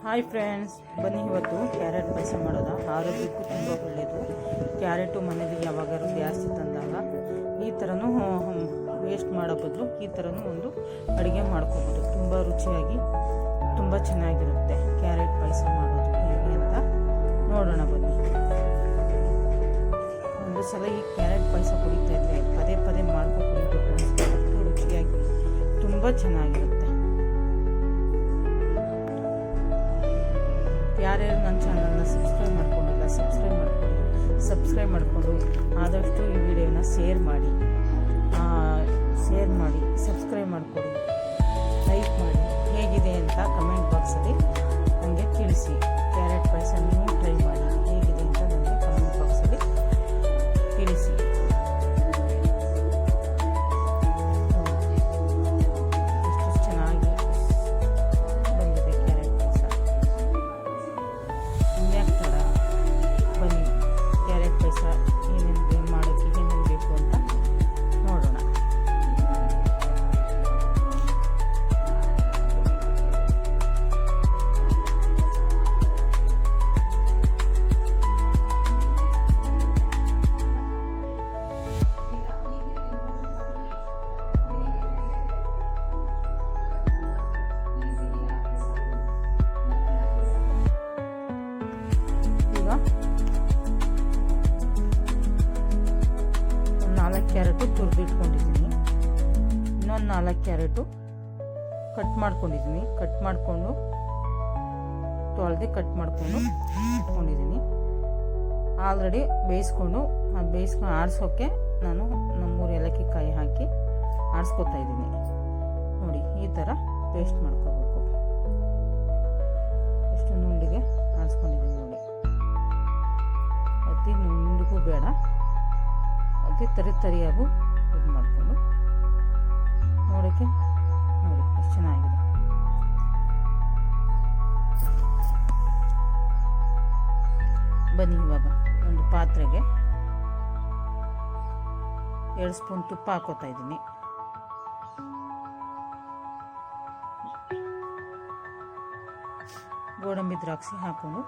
Hi friends, ಬನ್ನಿ ಇವತ್ತು carrot ಪಾಯಸ ಮಾಡೋದ. ಆರೋಗ್ಯಕ್ಕೂ ತುಂಬ ಒಳ್ಳೆಯದು. ಕ್ಯಾರೆಟು ಮನೇಲಿ ಯಾವಾಗಾದ್ರೂ ಜಾಸ್ತಿ ತಂದಾಗ ಈ ಥರನೂ ವೇಸ್ಟ್ ಮಾಡೋ ಬದಲು ಈ ಥರನೂ ಒಂದು ಅಡುಗೆ ಮಾಡ್ಕೋಬೋದು. ತುಂಬ ರುಚಿಯಾಗಿ ತುಂಬ ಚೆನ್ನಾಗಿರುತ್ತೆ. ಕ್ಯಾರೆಟ್ ಪಾಯಸ ಮಾಡೋದು ಹೇಗೆ ಅಂತ ನೋಡೋಣ ಬನ್ನಿ. ಒಂದು ಸಲ ಈ ಕ್ಯಾರೆಟ್ ಪಾಯಸ ಕುಡಿತಾ ಇದ್ದರೆ ಪದೇ ಪದೇ ಮಾಡ್ಕೊಂಡು ಕುಡಿಬೇಕು ಅಷ್ಟು ರುಚಿಯಾಗಿ ತುಂಬ ಚೆನ್ನಾಗಿರುತ್ತೆ. ಯಾರ್ಯಾರು ನನ್ನ ಚಾನಲ್ನ ಸಬ್ಸ್ಕ್ರೈಬ್ ಮಾಡ್ಕೊಂಡಿಲ್ಲ ಸಬ್ಸ್ಕ್ರೈಬ್ ಮಾಡಿಕೊಂಡು ಆದಷ್ಟು ಈ ವಿಡಿಯೋನ ಶೇರ್ ಮಾಡಿ, ಸಬ್ಸ್ಕ್ರೈಬ್ ಮಾಡಿಕೊಡಿ, ಲೈಕ್ ಮಾಡಿ. ಹೇಗಿದೆ ಅಂತ ಕಮೆಂಟ್ ಬಾಕ್ಸಲ್ಲಿ ನನಗೆ ತಿಳಿಸಿ. ಕ್ಯಾರೆಟ್ ಪಾಯಸ ನೀವು ಟ್ರೈ ಮಾಡಿ, ಹೇಗಿದೆ ಅಂತ ನನಗೆ ಕಮೆಂಟ್ ಬಾಕ್ಸಲ್ಲಿ ತಿಳಿಸಿ. ಎಷ್ಟು ಚೆನ್ನಾಗಿ ಬಂದಿದೆ ಕ್ಯಾರೆಟ್ ಪಾಯಸ. ಇನ್ಯಾಕೆ ತಡ, ಬನ್ನಿ ಕ್ಯಾರೆಟ್ ಪಾಯಸ ಏನೇನು ಮಾಡೋಕ್ಕೆ ಏನೇನು ಬೇಕು ಅಂತ ನೋಡೋಣ. ಕ್ಯಾರೆಟು ತುರಿದಿಟ್ಕೊಂಡಿದ್ದೀನಿ. ಇನ್ನೊಂದು 4 ಕ್ಯಾರೆಟು ಕಟ್ ಮಾಡ್ಕೊಂಡಿದ್ದೀನಿ. ತೊಳೆದು ಕಟ್ ಮಾಡಿಕೊಂಡು ಇಟ್ಕೊಂಡಿದ್ದೀನಿ. ಆಲ್ರೆಡಿ ಬೇಯಿಸ್ಕೊಂಡು ಆರಿಸೋಕ್ಕೆ ನಾನು ನಮ್ಮೂರು ಏಲಕ್ಕಿ ಕಾಯಿ ಹಾಕಿ ಆರಿಸ್ಕೊತಾ ಇದ್ದೀನಿ. ನೋಡಿ, ಈ ಥರ ಪೇಸ್ಟ್ ಮಾಡ್ಕೋಬೇಕು. ಎಷ್ಟು ನುಂಡಿಗೆ ಆರಿಸ್ಕೊಂಡಿದ್ದೀನಿ ನೋಡಿ. ಅತಿ ನುಂಡಿಗೂ ಬೇಡ, ಅತಿ ತರಿಯಾಗೂ ಇದು ಮಾಡಿಕೊಂಡು ನೋಡೋಕ್ಕೆ ನೋಡಿ ಎಷ್ಟು ಚೆನ್ನಾಗಿದೆ. ಬನ್ನಿ ಇವಾಗ ಒಂದು ಪಾತ್ರೆಗೆ 2 ಸ್ಪೂನ್ ತುಪ್ಪ ಹಾಕೋತಾ ಇದ್ದೀನಿ. ಗೋಡಂಬಿ ದ್ರಾಕ್ಷಿ ಹಾಕೊಂಡು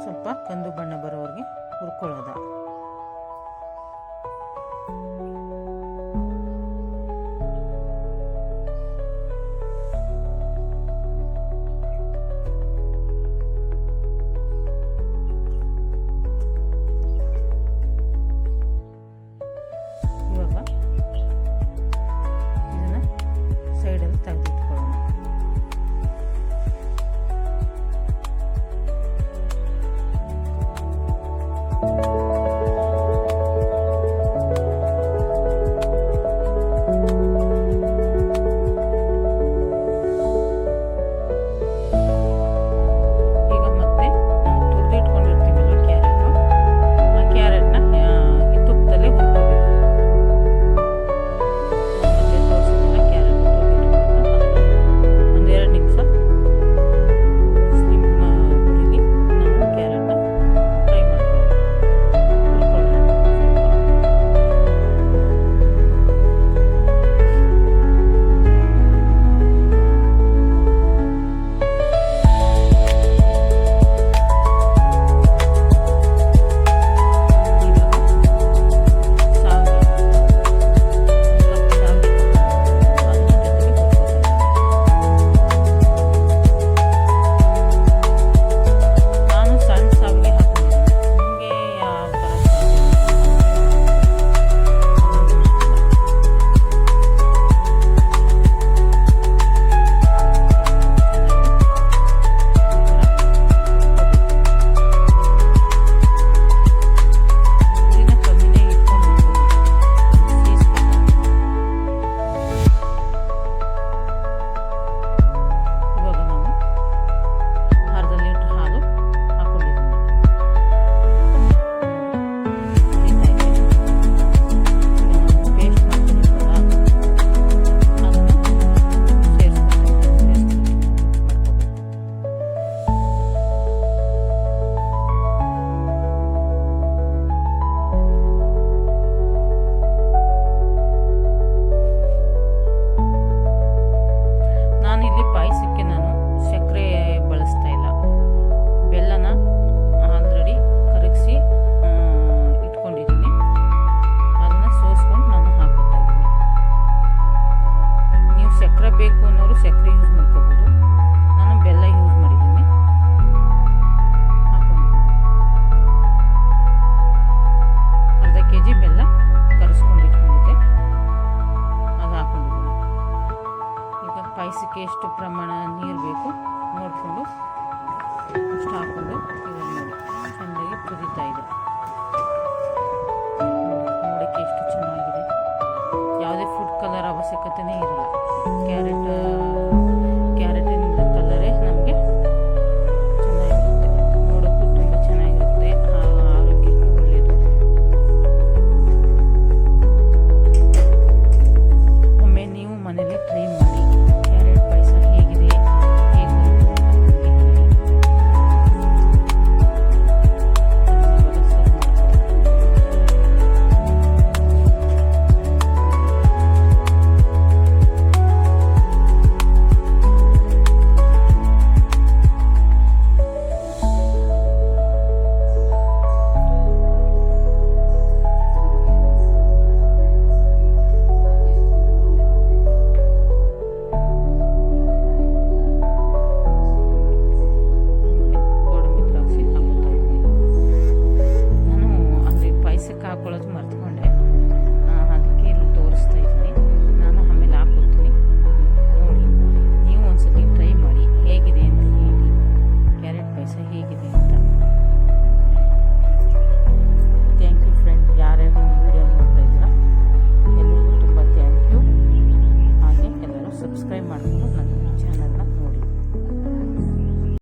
ಸ್ವಲ್ಪ ಕಂದು ಬಣ್ಣ ಬರೋವರೆಗೆ ಹುರ್ಕೊಳ್ಳೋದ. ಸೈಡಲ್ಲಿ ತೆಗೆದಿಟ್ಕೊಳ್ಳೋಣ. ಜೊತೆನೇ ಇರುತ್ತೆ.